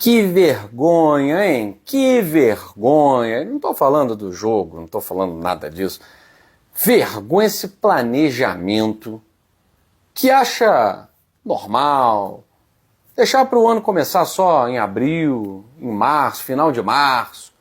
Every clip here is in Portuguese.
Que vergonha, hein? Que vergonha. Não estou falando do jogo, não estou falando nada disso. Vergonha esse planejamento que acha normal deixar para o ano começar só em abril, em março, final de março.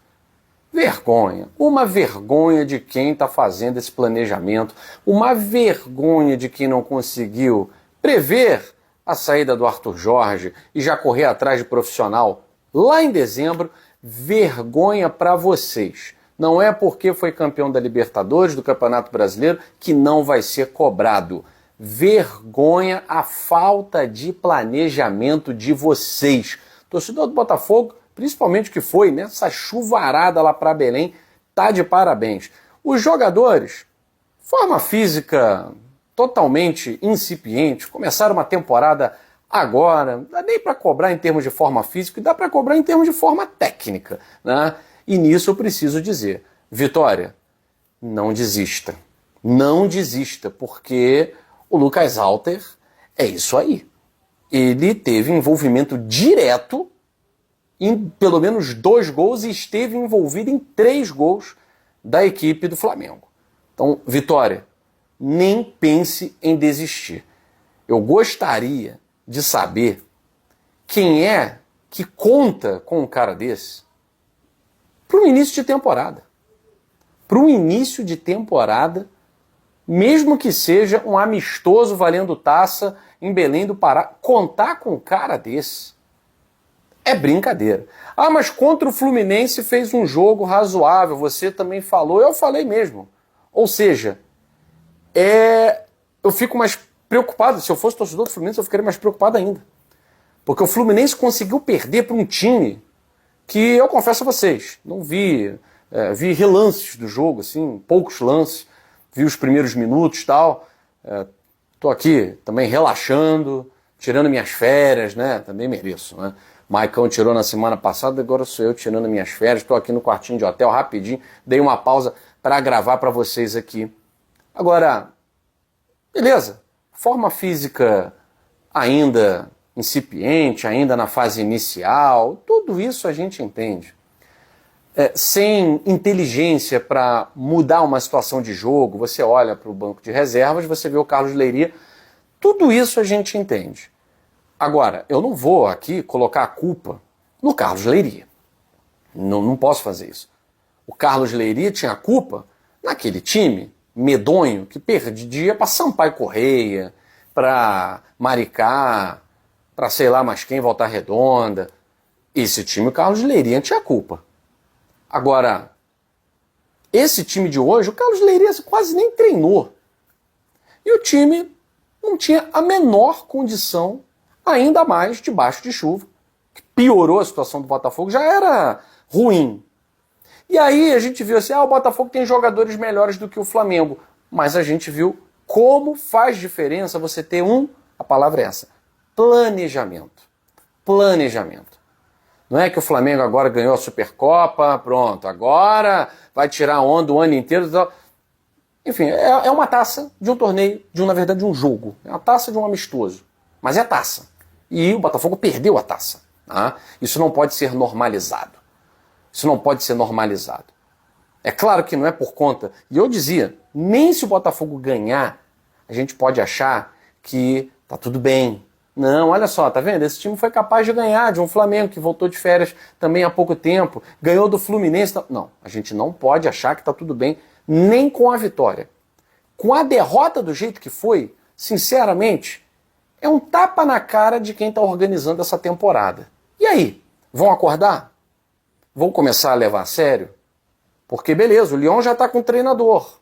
Vergonha. Uma vergonha de quem está fazendo esse planejamento. Uma vergonha de quem não conseguiu prever a saída do Arthur Jorge e já correr atrás de profissional lá em dezembro. Vergonha para vocês. Não é porque foi campeão da Libertadores, do Campeonato Brasileiro, que não vai ser cobrado. Vergonha a falta de planejamento de vocês. Torcedor do Botafogo, principalmente que foi, né, essa chuvarada lá para Belém, tá de parabéns. Os jogadores, forma física totalmente incipiente, começaram uma temporada agora, não dá nem para cobrar em termos de forma física, dá para cobrar em termos de forma técnica, né? E nisso eu preciso dizer, Vitória, não desista. Não desista, porque o Lucas Halter é isso aí. Ele teve envolvimento direto em pelo menos 2 gols e esteve envolvido em 3 gols da equipe do Flamengo. Então, Vitória, nem pense em desistir. Eu gostaria de saber quem é que conta com um cara desse para o início de temporada. Para o início de temporada, mesmo que seja um amistoso valendo taça em Belém do Pará, contar com um cara desse é brincadeira. Ah, mas contra o Fluminense fez um jogo razoável, você também falou, eu falei mesmo. Ou seja, eu fico mais preocupado, se eu fosse torcedor do Fluminense eu ficaria mais preocupado ainda. Porque o Fluminense conseguiu perder para um time que eu confesso a vocês, não vi, vi relances do jogo, assim, poucos lances, vi os primeiros minutos e tal, tô aqui também relaxando, tirando minhas férias, né, também mereço, né. Maicão tirou na semana passada, agora sou eu tirando minhas férias, estou aqui no quartinho de hotel rapidinho, dei uma pausa para gravar para vocês aqui. Agora, beleza, forma física ainda incipiente, ainda na fase inicial, tudo isso a gente entende. Sem inteligência para mudar uma situação de jogo, você olha para o banco de reservas, você vê o Carlos Leiria, tudo isso a gente entende. Agora, eu não vou aqui colocar a culpa no Carlos Leiria. Não posso fazer isso. O Carlos Leiria tinha a culpa naquele time medonho que perdia para Sampaio Correia, para Maricá, para sei lá mais quem, Volta Redonda. Esse time, o Carlos Leiria tinha a culpa. Agora, esse time de hoje, o Carlos Leiria quase nem treinou. E o time não tinha a menor condição, ainda mais debaixo de chuva, que piorou a situação do Botafogo, já era ruim. E aí a gente viu assim, o Botafogo tem jogadores melhores do que o Flamengo, mas a gente viu como faz diferença você ter a palavra é essa, planejamento. Planejamento. Não é que o Flamengo agora ganhou a Supercopa, pronto, agora vai tirar onda o ano inteiro. Enfim, é uma taça de um torneio, na verdade de um jogo. É uma taça de um amistoso, mas é taça. E o Botafogo perdeu a taça. Tá? Isso não pode ser normalizado. Isso não pode ser normalizado. É claro que não é por conta... E eu dizia, nem se o Botafogo ganhar, a gente pode achar que tá tudo bem. Não, olha só, tá vendo? Esse time foi capaz de ganhar de um Flamengo que voltou de férias também há pouco tempo. Ganhou do Fluminense. Não, a gente não pode achar que tá tudo bem, nem com a vitória. Com a derrota do jeito que foi, sinceramente, é um tapa na cara de quem está organizando essa temporada. E aí? Vão acordar? Vão começar a levar a sério? Porque beleza, o Lyon já está com treinador.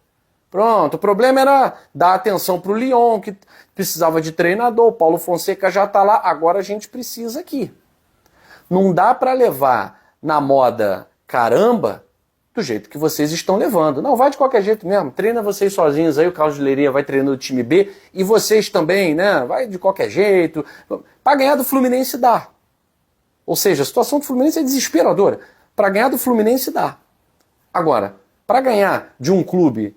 Pronto, o problema era dar atenção para o Lyon, que precisava de treinador, o Paulo Fonseca já está lá, agora a gente precisa aqui. Não dá para levar na moda caramba do jeito que vocês estão levando. Não, vai de qualquer jeito mesmo, treina vocês sozinhos aí, o Carlos Leiria vai treinando o time B, e vocês também, né, vai de qualquer jeito. Para ganhar do Fluminense dá. Ou seja, a situação do Fluminense é desesperadora. Para ganhar do Fluminense dá. Agora, para ganhar de um clube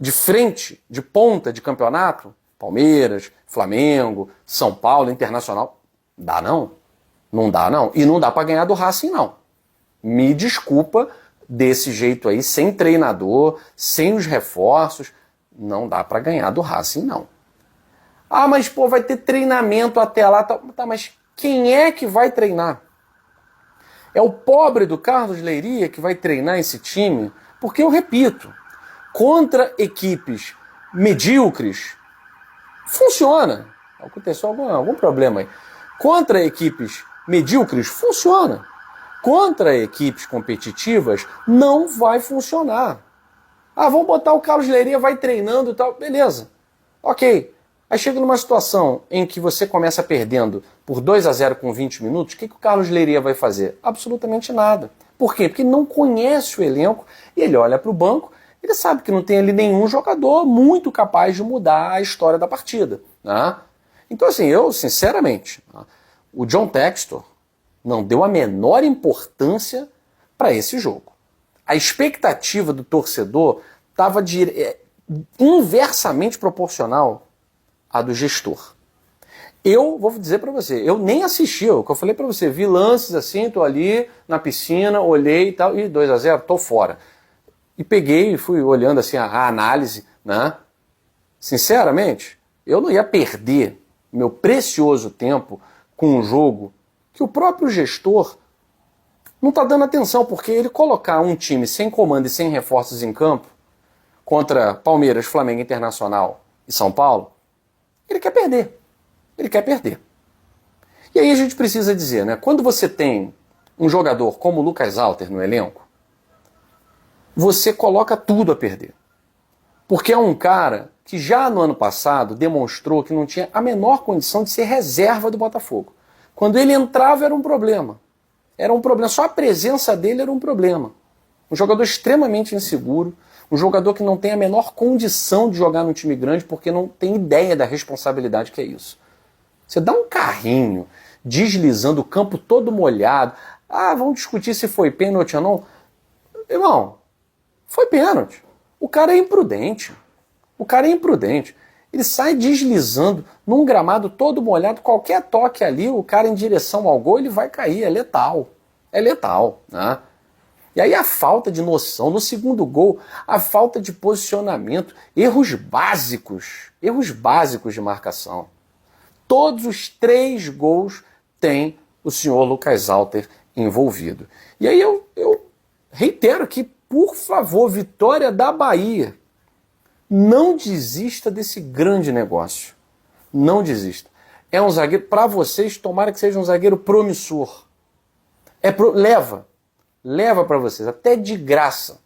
de frente, de ponta de campeonato, Palmeiras, Flamengo, São Paulo, Internacional, dá não. Não dá, não. E não dá para ganhar do Racing, não. Me desculpa, desse jeito aí, sem treinador, sem os reforços, não dá para ganhar do Racing, não. Ah, mas pô, vai ter treinamento até lá. Tá, mas quem é que vai treinar? É o pobre do Carlos Leiria que vai treinar esse time? Porque eu repito, contra equipes medíocres, funciona. Aconteceu algum problema aí. Contra equipes medíocres, funciona. Contra equipes competitivas, não vai funcionar. Ah, vamos botar o Carlos Leiria, vai treinando e tal. Beleza. Ok. Aí chega numa situação em que você começa perdendo por 2-0 com 20 minutos, o que o Carlos Leiria vai fazer? Absolutamente nada. Por quê? Porque não conhece o elenco e ele olha para o banco, ele sabe que não tem ali nenhum jogador muito capaz de mudar a história da partida. Né? Então, assim, eu, sinceramente, o John Textor não deu a menor importância para esse jogo. A expectativa do torcedor estava inversamente proporcional à do gestor. Eu vou dizer para você, eu nem assisti, o que eu falei para você, vi lances assim, tô ali na piscina, olhei e tal, e 2-0, tô fora. E peguei e fui olhando assim a análise, né? Sinceramente, eu não ia perder meu precioso tempo com um jogo que o próprio gestor não está dando atenção, porque ele colocar um time sem comando e sem reforços em campo contra Palmeiras, Flamengo, Internacional e São Paulo, ele quer perder. Ele quer perder. E aí a gente precisa dizer, né? Quando você tem um jogador como o Lucas Alter no elenco, você coloca tudo a perder. Porque é um cara que já no ano passado demonstrou que não tinha a menor condição de ser reserva do Botafogo. Quando ele entrava era um problema. Era um problema. Só a presença dele era um problema. Um jogador extremamente inseguro, um jogador que não tem a menor condição de jogar num time grande porque não tem ideia da responsabilidade que é isso. Você dá um carrinho deslizando o campo todo molhado. Ah, vamos discutir se foi pênalti ou não. Irmão, foi pênalti. O cara é imprudente. O cara é imprudente. Ele sai deslizando num gramado todo molhado. Qualquer toque ali, o cara em direção ao gol, ele vai cair. É letal. É letal, né? E aí a falta de noção, no segundo gol, a falta de posicionamento, erros básicos de marcação. Todos os 3 gols tem o senhor Lucas Alter envolvido. E aí eu reitero aqui, por favor, vitória da Bahia. Não desista desse grande negócio. Não desista. É um zagueiro, para vocês, tomara que seja um zagueiro promissor. Leva para vocês, até de graça.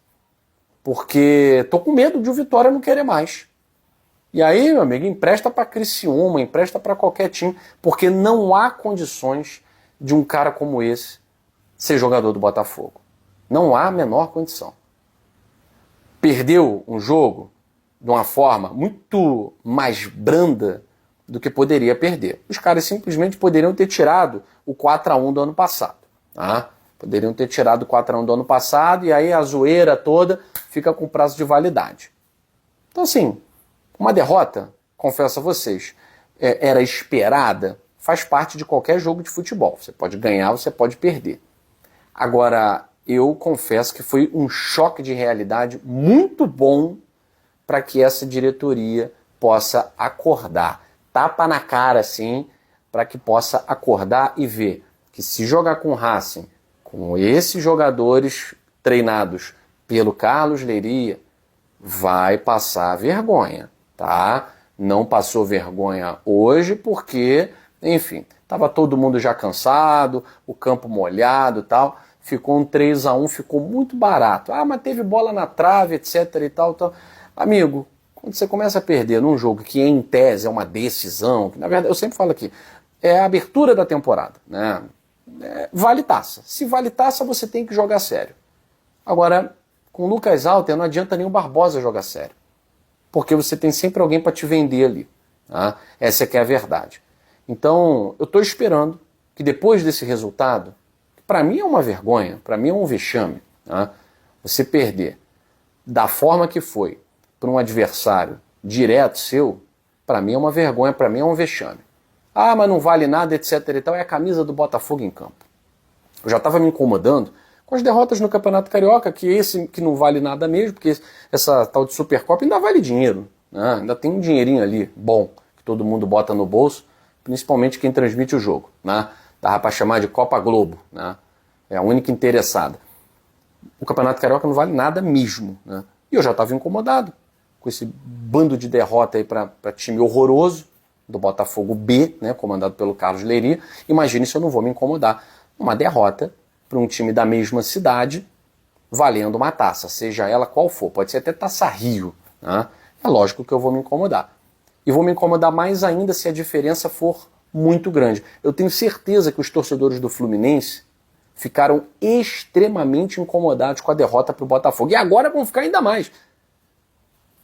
Porque tô com medo de o Vitória não querer mais. E aí, meu amigo, empresta para Criciúma, empresta para qualquer time, porque não há condições de um cara como esse ser jogador do Botafogo. Não há a menor condição. Perdeu um jogo de uma forma muito mais branda do que poderia perder. Os caras simplesmente poderiam ter tirado o 4-1 do ano passado. Tá? Poderiam ter tirado o 4-1 do ano passado e aí a zoeira toda fica com prazo de validade. Então, assim, uma derrota, confesso a vocês, era esperada, faz parte de qualquer jogo de futebol. Você pode ganhar, você pode perder. Agora, eu confesso que foi um choque de realidade muito bom para que essa diretoria possa acordar. Tapa na cara, assim, para que possa acordar e ver que se jogar com o Racing, com esses jogadores treinados pelo Carlos Leiria, vai passar vergonha, tá? Não passou vergonha hoje porque, enfim, estava todo mundo já cansado, o campo molhado e tal, ficou um 3-1, ficou muito barato. Ah, mas teve bola na trave, etc e tal, tal. Amigo, quando você começa a perder num jogo que em tese é uma decisão, que na verdade eu sempre falo aqui, é a abertura da temporada, né? Vale taça. Se vale taça, você tem que jogar sério. Agora, com o Lucas Alter não adianta nem o Barbosa jogar sério. Porque você tem sempre alguém para te vender ali. Tá? Essa é que é a verdade. Então, eu estou esperando que depois desse resultado, que para mim é uma vergonha, para mim é um vexame, tá? Você perder da forma que foi para um adversário direto seu, para mim é uma vergonha, para mim é um vexame. Ah, mas não vale nada, etc e tal. É a camisa do Botafogo em campo. Eu já estava me incomodando com as derrotas no Campeonato Carioca, que esse que não vale nada mesmo, porque essa tal de Supercopa ainda vale dinheiro, né? Ainda tem um dinheirinho ali, bom, que todo mundo bota no bolso, principalmente quem transmite o jogo, né? Dava para chamar de Copa Globo, né? É a única interessada. O Campeonato Carioca não vale nada mesmo, né? E eu já estava incomodado com esse bando de derrota aí para time horroroso do Botafogo B, né, comandado pelo Carlos Leiria. Imagine se eu não vou me incomodar. Uma derrota para um time da mesma cidade, valendo uma taça, seja ela qual for. Pode ser até Taça Rio, né? É lógico que eu vou me incomodar. E vou me incomodar mais ainda se a diferença for muito grande. Eu tenho certeza que os torcedores do Fluminense ficaram extremamente incomodados com a derrota para o Botafogo. E agora vão ficar ainda mais.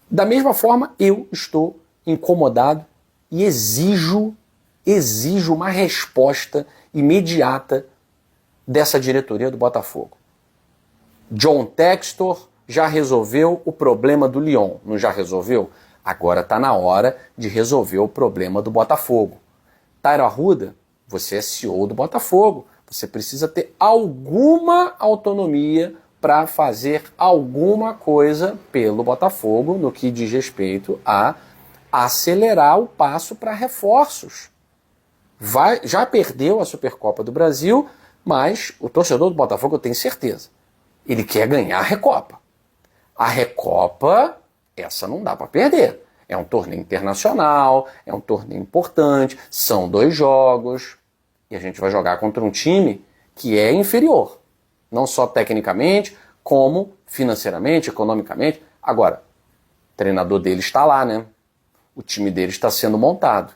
Da mesma forma, eu estou incomodado e exijo uma resposta imediata dessa diretoria do Botafogo. John Textor já resolveu o problema do Lyon, não já resolveu? Agora está na hora de resolver o problema do Botafogo. Tairo Arruda, você é CEO do Botafogo, você precisa ter alguma autonomia para fazer alguma coisa pelo Botafogo no que diz respeito a acelerar o passo para reforços. Já perdeu a Supercopa do Brasil, mas o torcedor do Botafogo, eu tenho certeza, ele quer ganhar a Recopa. A Recopa, essa não dá para perder. É um torneio internacional, é um torneio importante, são 2 jogos, e a gente vai jogar contra um time que é inferior. Não só tecnicamente, como financeiramente, economicamente. Agora, o treinador dele está lá, né? O time dele está sendo montado.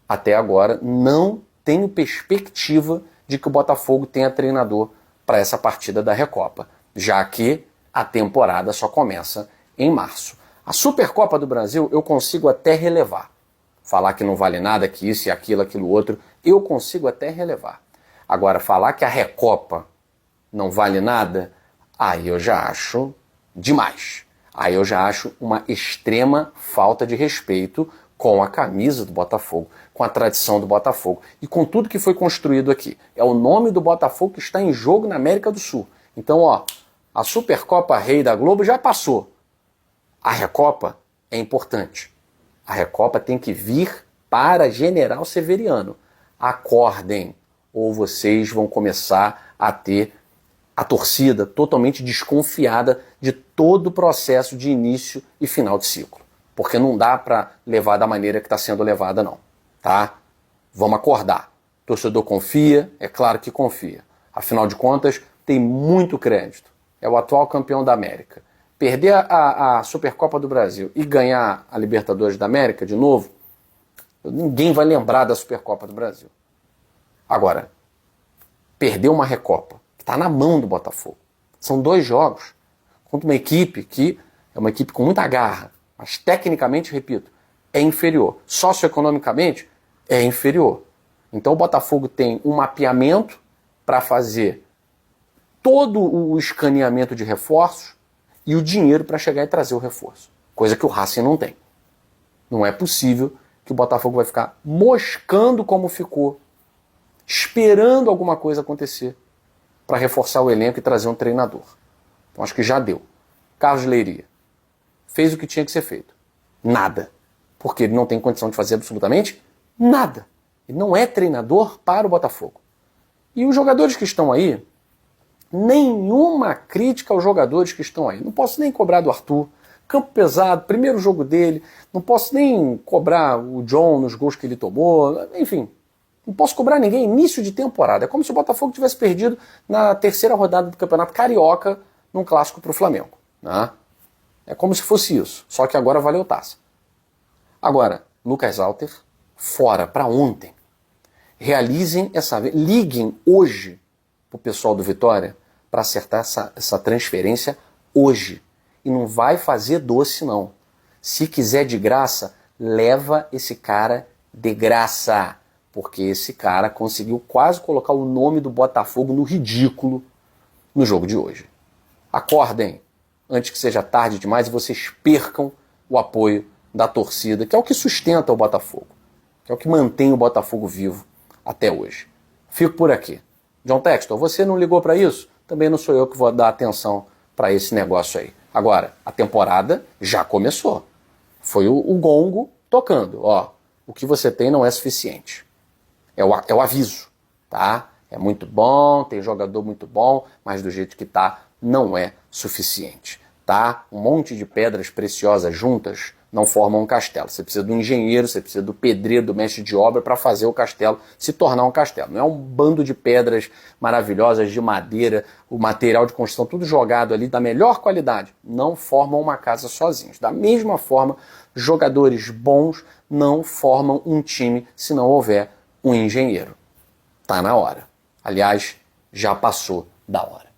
Até agora, não tenho perspectiva de que o Botafogo tenha treinador para essa partida da Recopa, já que a temporada só começa em março. A Supercopa do Brasil eu consigo até relevar. Falar que não vale nada, que isso e aquilo, aquilo outro, eu consigo até relevar. Agora, falar que a Recopa não vale nada, aí eu já acho demais. Aí eu já acho uma extrema falta de respeito com a camisa do Botafogo, com a tradição do Botafogo e com tudo que foi construído aqui. É o nome do Botafogo que está em jogo na América do Sul. Então, ó, a Supercopa Rei da Globo já passou. A Recopa é importante. A Recopa tem que vir para General Severiano. Acordem, ou vocês vão começar a ter a torcida totalmente desconfiada de todo o processo de início e final de ciclo. Porque não dá para levar da maneira que está sendo levada, não. Tá? Vamos acordar. O torcedor confia, é claro que confia. Afinal de contas, tem muito crédito. É o atual campeão da América. Perder a Supercopa do Brasil e ganhar a Libertadores da América de novo, ninguém vai lembrar da Supercopa do Brasil. Agora, perder uma Recopa, que está na mão do Botafogo. São 2 jogos contra uma equipe que é uma equipe com muita garra, mas tecnicamente, repito, é inferior. Socioeconomicamente, é inferior. Então o Botafogo tem um mapeamento para fazer todo o escaneamento de reforços e o dinheiro para chegar e trazer o reforço. Coisa que o Racing não tem. Não é possível que o Botafogo vai ficar moscando como ficou, esperando alguma coisa acontecer para reforçar o elenco e trazer um treinador. Então acho que já deu. Carlos Leiria fez o que tinha que ser feito. Nada. Porque ele não tem condição de fazer absolutamente nada. Ele não é treinador para o Botafogo. E os jogadores que estão aí, nenhuma crítica aos jogadores que estão aí. Não posso nem cobrar do Arthur. Campo pesado, primeiro jogo dele. Não posso nem cobrar o John nos gols que ele tomou. Enfim, não posso cobrar ninguém início de temporada. É como se o Botafogo tivesse perdido na 3ª rodada do Campeonato Carioca num clássico para o Flamengo. Né? É como se fosse isso. Só que agora valeu taça. Agora, Lucas Alter, fora para ontem. Realizem liguem hoje para o pessoal do Vitória para acertar essa transferência hoje. E não vai fazer doce, não. Se quiser de graça, leva esse cara de graça. Porque esse cara conseguiu quase colocar o nome do Botafogo no ridículo no jogo de hoje. Acordem, antes que seja tarde demais e vocês percam o apoio da torcida, que é o que sustenta o Botafogo. que é o que mantém o Botafogo vivo até hoje. Fico por aqui. John Textor, você não ligou para isso? Também não sou eu que vou dar atenção para esse negócio aí. Agora, a temporada já começou. Foi o gongo tocando. Ó, o que você tem não é suficiente. É o aviso, tá? É muito bom, tem jogador muito bom, mas do jeito que tá, não é suficiente, tá? Um monte de pedras preciosas juntas não formam um castelo. Você precisa do engenheiro, você precisa do pedreiro, do mestre de obra para fazer o castelo se tornar um castelo. Não é um bando de pedras maravilhosas de madeira, o material de construção tudo jogado ali da melhor qualidade. Não formam uma casa sozinhos. Da mesma forma, jogadores bons não formam um time se não houver um engenheiro. Tá na hora. Aliás, já passou da hora.